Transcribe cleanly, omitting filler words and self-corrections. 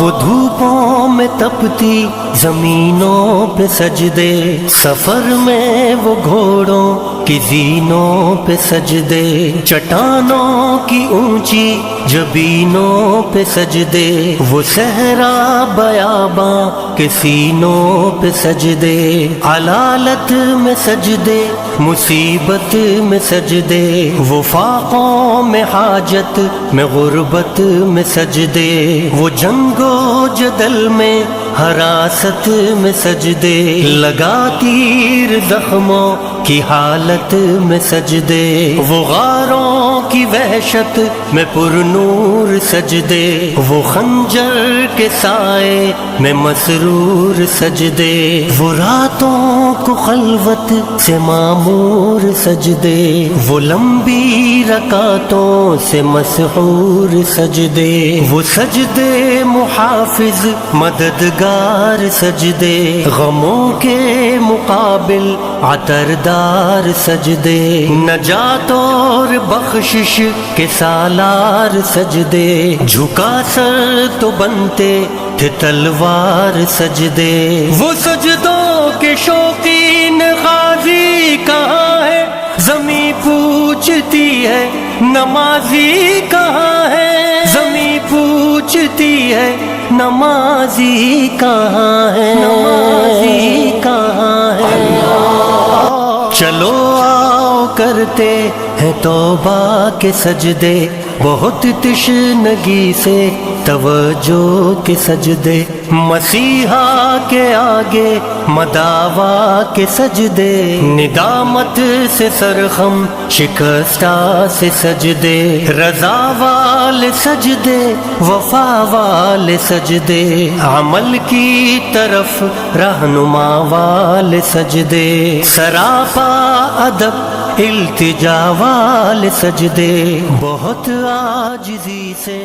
وہ دھوپوں میں تپتی زمینوں پہ سجدے، سفر میں وہ گھوڑوں کی زینوں پہ سجدے، چٹانوں کی اونچی جبینوں پہ سجدے، وہ صحرا بیاباں کے سینوں پہ سجدے، علالت میں سجدے مصیبت میں سجدے، وہ فاقوں میں حاجت میں غربت میں سجدے، وہ جنگ و جدل میں حراست میں سجدے، لگا تیر زخموں کی حالت میں سجدے، وہ غاروں کی وحشت میں پر نور سجدے، وہ خنجر کے سائے میں مسرور سجدے، وہ راتوں کو خلوت سے معمور سجدے، وہ لمبی رکعتوں سے مسحور سجدے، وہ سجدے محافظ مددگار سجدے، غموں کے مقابل عطردار سجدے، نجات اور بخشش کے سالار سجدے، جھکا سر تو بنتے تھے تلوار سجدے، وہ سجدوں کے شوقین غازی کہاں ہے، زمیں پوچھتی ہے نمازی کہاں ہے، زمیں پوچھتی ہے نمازی کہاں ہے، نمازی کہاں ہے۔ چلو آؤ کرتے ہیں توبہ کے سجدے، بہت تشنگی سے توجہ کے سجدے، مسیحا کے آگے مداوا کے سجدے، ندامت سے سرخم شکستہ سے سجدے، رضا والے سجدے وفا والے سجدے، عمل کی طرف رہنما والے سجدے، سراپا ادب التجا والے سجدے، بہت عاجزی سے